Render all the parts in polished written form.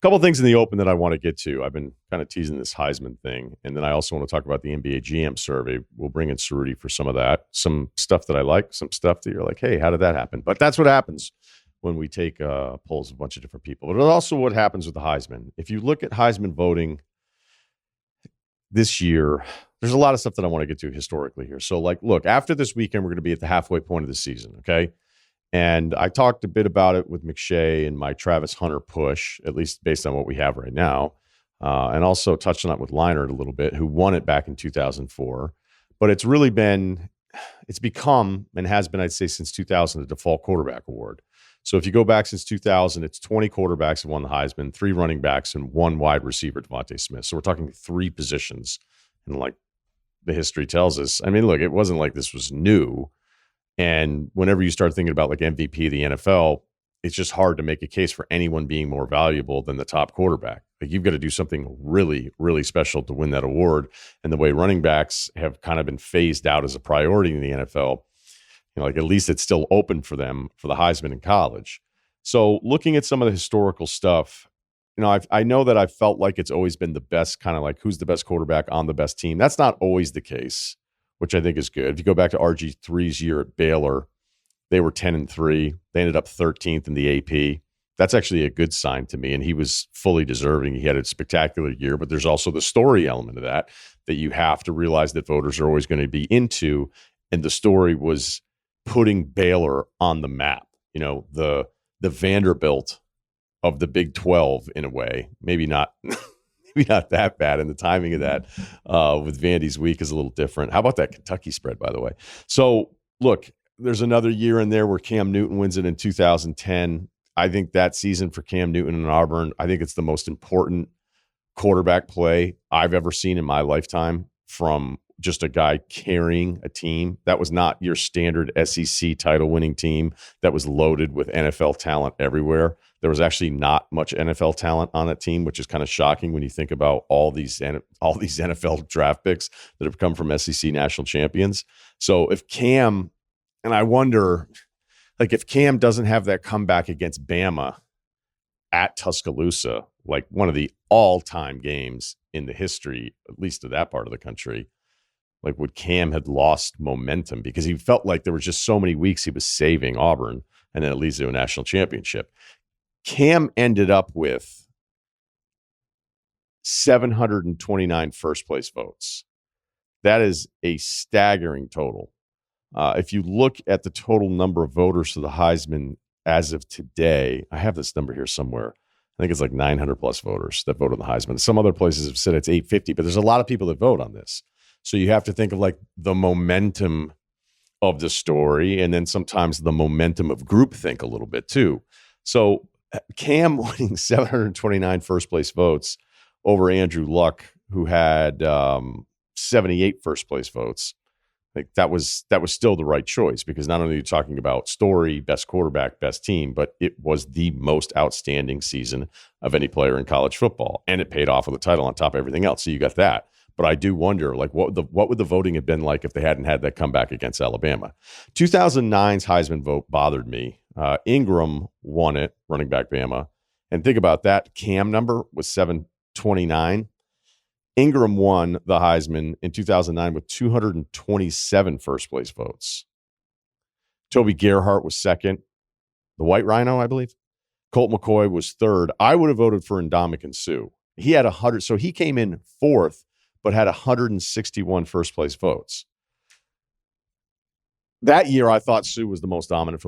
couple things in the open that I want to get to. I've been kind of teasing this Heisman thing, and then I also want to talk about the NBA GM survey. We'll bring in Cerruti for some of that, some stuff that I like, some stuff that you're like, hey, how did that happen? But that's what happens when we take polls of a bunch of different people. But it's also what happens with the Heisman. If you look at Heisman voting this year, there's a lot of stuff that I want to get to historically here. So, like, look, after this weekend, we're going to be at the halfway point of the season, okay? And I talked a bit about it with McShay and my Travis Hunter push, at least based on what we have right now. And also touched on it with Leinart a little bit, who won it back in 2004. But it's become, and has been, I'd say, since 2000, the default quarterback award. So if you go back since 2000, it's 20 quarterbacks have won the Heisman, 3 running backs, and 1 wide receiver, Devontae Smith. So we're talking 3 positions. And like the history tells us, I mean, look, it wasn't like this was new. And whenever you start thinking about like MVP of the NFL, it's just hard to make a case for anyone being more valuable than the top quarterback. Like you've got to do something really, really special to win that award. And the way running backs have kind of been phased out as a priority in the NFL, like at least it's still open for them for the Heisman in college. So looking at some of the historical stuff, I know that I've felt like it's always been the best, kind of like who's the best quarterback on the best team. That's not always the case, which I think is good. If you go back to RG3's year at Baylor, they were 10-3. They ended up 13th in the AP. That's actually a good sign to me, and he was fully deserving. He had a spectacular year, but there's also the story element of that you have to realize that voters are always going to be into, and the story was putting Baylor on the map. The Vanderbilt of the Big 12 in a way. Maybe not that bad, and the timing of that with Vandy's week is a little different. How about that Kentucky spread, by the way? So, look, there's another year in there where Cam Newton wins it in 2010. I think that season for Cam Newton and Auburn, I think it's the most important quarterback play I've ever seen in my lifetime from just a guy carrying a team. That was not your standard SEC title-winning team that was loaded with NFL talent everywhere. There was actually not much NFL talent on that team, which is kind of shocking when you think about all these NFL draft picks that have come from SEC national champions. So if Cam, and I wonder, like if Cam doesn't have that comeback against Bama at Tuscaloosa, like one of the all-time games in the history, at least of that part of the country, like would Cam had lost momentum because he felt like there were just so many weeks he was saving Auburn and then it leads to a national championship. Cam ended up with 729 first place votes. That is a staggering total. If you look at the total number of voters for the Heisman as of today, I have this number here somewhere. I think it's like 900 plus voters that vote on the Heisman. Some other places have said it's 850, but there's a lot of people that vote on this. So you have to think of like the momentum of the story and then sometimes the momentum of groupthink a little bit too. So Cam winning 729 first place votes over Andrew Luck, who had 78 first place votes. Like that was still the right choice because not only are you talking about story, best quarterback, best team, but it was the most outstanding season of any player in college football, and it paid off with a title on top of everything else. So you got that. But I do wonder, like, what would the voting have been like if they hadn't had that comeback against Alabama? 2009's Heisman vote bothered me. Ingram won it, running back Bama. And think about that. Cam number was 729. Ingram won the Heisman in 2009 with 227 first-place votes. Toby Gerhart was second. The White Rhino, I believe. Colt McCoy was third. I would have voted for Ndamukong Suh. He had 100, so he came in fourth, but had 161 first-place votes. That year, I thought Suh was the most dominant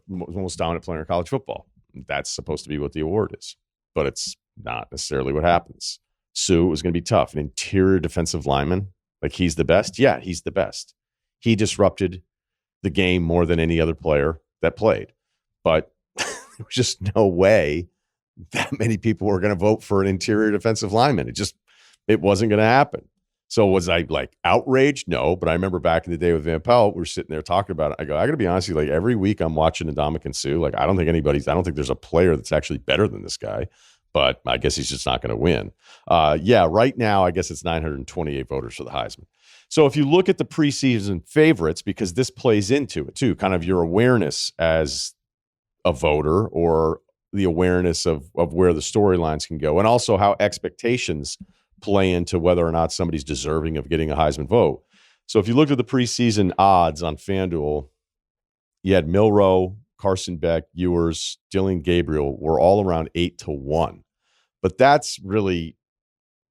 most dominant player in college football. That's supposed to be what the award is, but it's not necessarily what happens. Suh was going to be tough. An interior defensive lineman, like he's the best? Yeah, he's the best. He disrupted the game more than any other player that played. But there was just no way that many people were going to vote for an interior defensive lineman. It wasn't going to happen. So was I like outraged? No, but I remember back in the day with Van Pelt, we were sitting there talking about it. I go, I got to be honest with you, like every week I'm watching Ndamukong Suh. Like I don't think there's a player that's actually better than this guy, but I guess he's just not going to win. Right now, I guess it's 928 voters for the Heisman. So if you look at the preseason favorites, because this plays into it too, kind of your awareness as a voter or the awareness of where the storylines can go, and also how expectations play into whether or not somebody's deserving of getting a Heisman vote. So if you looked at the preseason odds on FanDuel, you had Milroe, Carson Beck, Ewers, Dylan Gabriel were all around 8-1. But that's really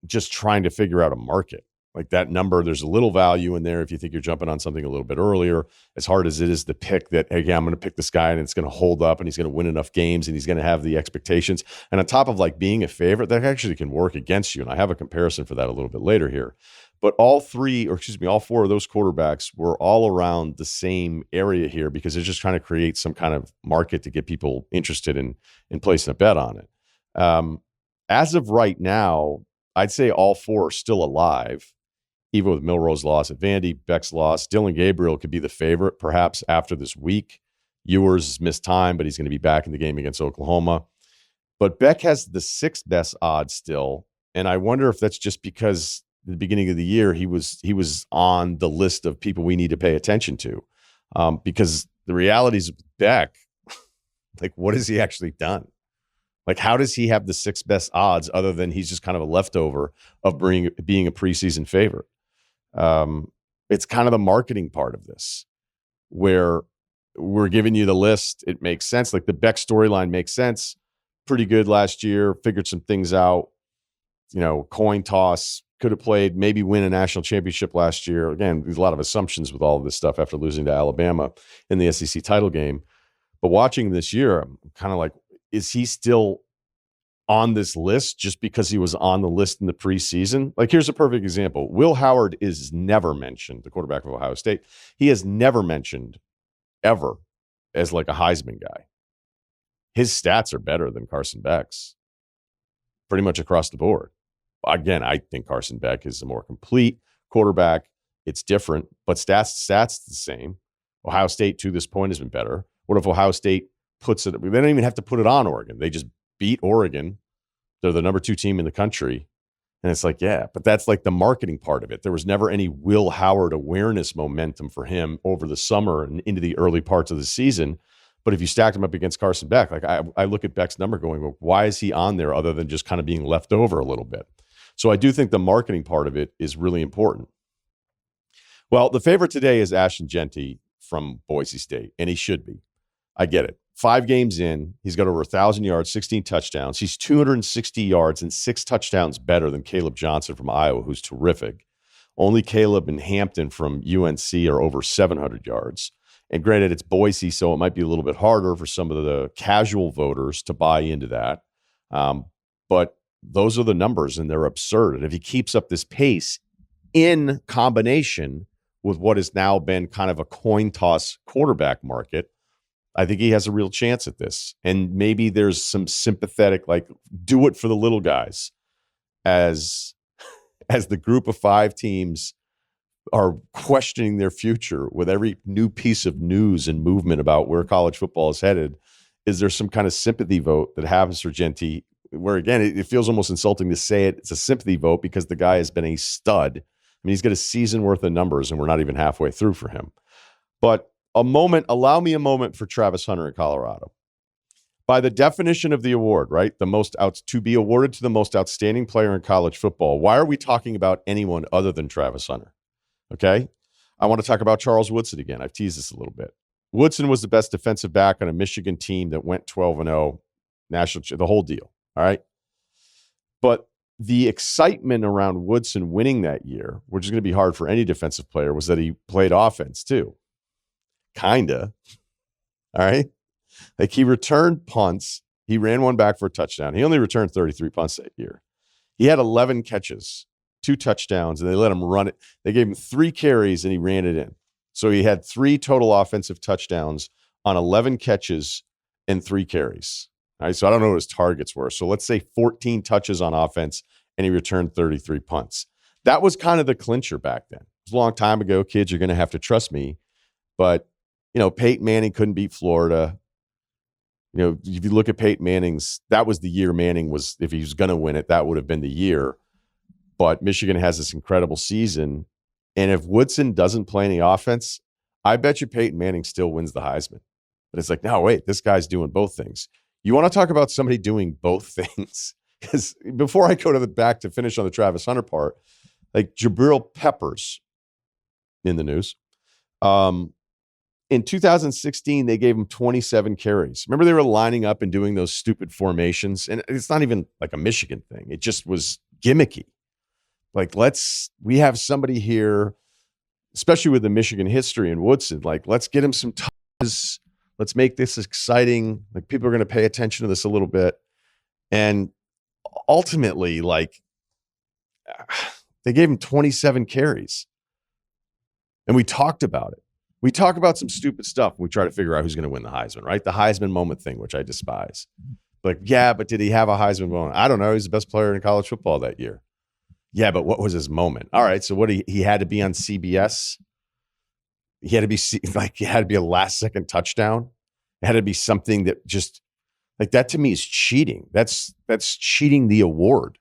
just trying to figure out a market. Like that number, there's a little value in there if you think you're jumping on something a little bit earlier. As hard as it is to pick that, hey, yeah, I'm going to pick this guy and it's going to hold up and he's going to win enough games and he's going to have the expectations. And on top of like being a favorite, that actually can work against you. And I have a comparison for that a little bit later here. But all four of those quarterbacks were all around the same area here because they're just trying to create some kind of market to get people interested in placing a bet on it. As of right now, I'd say all four are still alive, even with Milroe's loss at Vandy, Beck's loss. Dylan Gabriel could be the favorite, perhaps after this week. Ewers missed time, but he's going to be back in the game against Oklahoma. But Beck has the sixth best odds still, and I wonder if that's just because at the beginning of the year he was on the list of people we need to pay attention to, because the realities of Beck, like what has he actually done? Like, how does he have the sixth best odds other than he's just kind of a leftover of being a preseason favorite? It's kind of the marketing part of this where we're giving you the list. It makes sense. Like the Beck storyline makes sense. Pretty good last year. Figured some things out. Coin toss. Could have played, maybe win a national championship last year. Again, there's a lot of assumptions with all of this stuff after losing to Alabama in the SEC title game. But watching this year, I'm kind of like, is he still on this list just because he was on the list in the preseason? Like, here's a perfect example. Will Howard is never mentioned, the quarterback of Ohio State. He is never mentioned ever as like a Heisman guy. His stats are better than Carson Beck's pretty much across the board. Again, I think Carson Beck is a more complete quarterback. It's different, but stats the same. Ohio State to this point has been better. What if Ohio State puts it? They don't even have to put it on Oregon. They just beat Oregon. They're the number 2 team in the country. And it's like, yeah, but that's like the marketing part of it. There was never any Will Howard awareness momentum for him over the summer and into the early parts of the season. But if you stacked him up against Carson Beck, like I look at Beck's number going, well, why is he on there other than just kind of being left over a little bit? So I do think the marketing part of it is really important. Well, the favorite today is Ashton Jeanty from Boise State, and he should be. I get it. 5 games in, he's got over 1,000 yards, 16 touchdowns. He's 260 yards and 6 touchdowns better than Caleb Johnson from Iowa, who's terrific. Only Caleb and Hampton from UNC are over 700 yards. And granted, it's Boise, so it might be a little bit harder for some of the casual voters to buy into that. But those are the numbers, and they're absurd. And if he keeps up this pace in combination with what has now been kind of a coin toss quarterback market, I think he has a real chance at this. And maybe there's some sympathetic, like, do it for the little guys as the group of 5 teams are questioning their future with every new piece of news and movement about where college football is headed. Is there some kind of sympathy vote that happens for Jeanty, where, again, it feels almost insulting to say it. It's a sympathy vote because the guy has been a stud. I mean, he's got a season worth of numbers, and we're not even halfway through for him. But allow me a moment for Travis Hunter in Colorado. By the definition of the award, right, to be awarded to the most outstanding player in college football, why are we talking about anyone other than Travis Hunter? Okay? I want to talk about Charles Woodson again. I've teased this a little bit. Woodson was the best defensive back on a Michigan team that went 12-0, national, the whole deal. All right. But the excitement around Woodson winning that year, which is going to be hard for any defensive player, was that he played offense too. Kinda. All right. Like, he returned punts. He ran one back for a touchdown. He only returned 33 punts that year. He had 11 catches, 2 touchdowns, and they let him run it. They gave him 3 carries and he ran it in. So he had 3 total offensive touchdowns on 11 catches and 3 carries. All right, so I don't know what his targets were. So let's say 14 touches on offense, and he returned 33 punts. That was kind of the clincher back then. It was a long time ago. Kids, you're going to have to trust me. But, Peyton Manning couldn't beat Florida. If you look at Peyton Manning's, that was the year Manning was, if he was going to win it, that would have been the year. But Michigan has this incredible season. And if Woodson doesn't play any offense, I bet you Peyton Manning still wins the Heisman. But it's like, no, wait, this guy's doing both things. You want to talk about somebody doing both things? Because before I go to the back to finish on the Travis Hunter part, like Jabril Peppers in the news. In 2016, they gave him 27 carries. Remember, they were lining up and doing those stupid formations, and it's not even like a Michigan thing. It just was gimmicky. Like, we have somebody here, especially with the Michigan history in Woodson. Like, let's get him some touches. Let's make this exciting. Like, people are going to pay attention to this a little bit. And ultimately, like, they gave him 27 carries. And we talked about it. We talk about some stupid stuff. We try to figure out who's going to win the Heisman, right? The Heisman moment thing, which I despise. Like, yeah, but did he have a Heisman moment? I don't know. He's the best player in college football that year. Yeah, but what was his moment? All right, so what he had to be on CBS. He had to be like, it had to be a last second touchdown. It had to be something that just like that to me is cheating. That's cheating the award.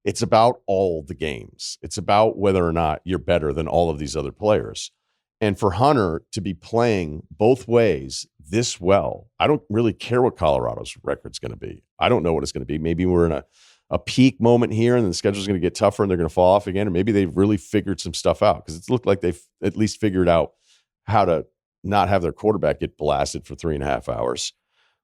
It's about all the games. It's about whether or not you're better than all of these other players. And for Hunter to be playing both ways this well, I don't really care what Colorado's record's going to be. I don't know what it's going to be. Maybe we're in a peak moment here and the schedule's going to get tougher and they're going to fall off again. Or maybe they've really figured some stuff out because it's looked like they've at least figured out how to not have their quarterback get blasted for 3.5 hours.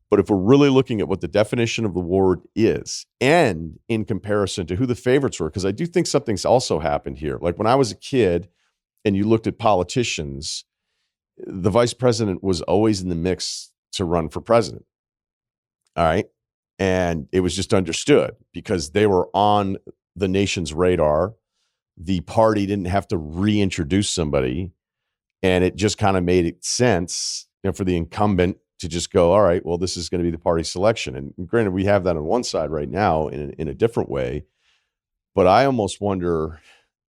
But if we're really looking at what the definition of the award is and in comparison to who the favorites were, because I do think something's also happened here. Like when I was a kid and you looked at politicians, the vice president was always in the mix to run for president. All right. And it was just understood because they were on the nation's radar. The party didn't have to reintroduce somebody. And it just kind of made sense, for the incumbent to just go, all right, well, this is going to be the party selection. And granted, we have that on one side right now in a different way. But I almost wonder,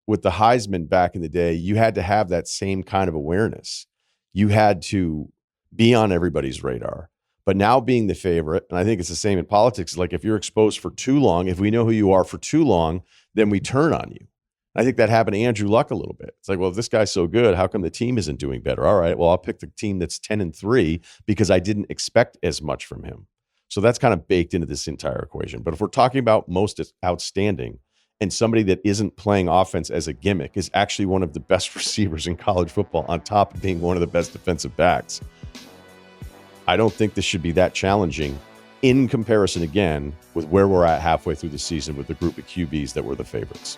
with the Heisman back in the day, you had to have that same kind of awareness. You had to be on everybody's radar. But now being the favorite, and I think it's the same in politics, like if you're exposed for too long, if we know who you are for too long, then we turn on you. I think that happened to Andrew Luck a little bit. It's like, well, if this guy's so good, how come the team isn't doing better? All right, well, I'll pick the team that's 10-3 because I didn't expect as much from him. So that's kind of baked into this entire equation. But if we're talking about most outstanding, and somebody that isn't playing offense as a gimmick is actually one of the best receivers in college football on top of being one of the best defensive backs, I don't think this should be that challenging in comparison, again, with where we're at halfway through the season with the group of QBs that were the favorites.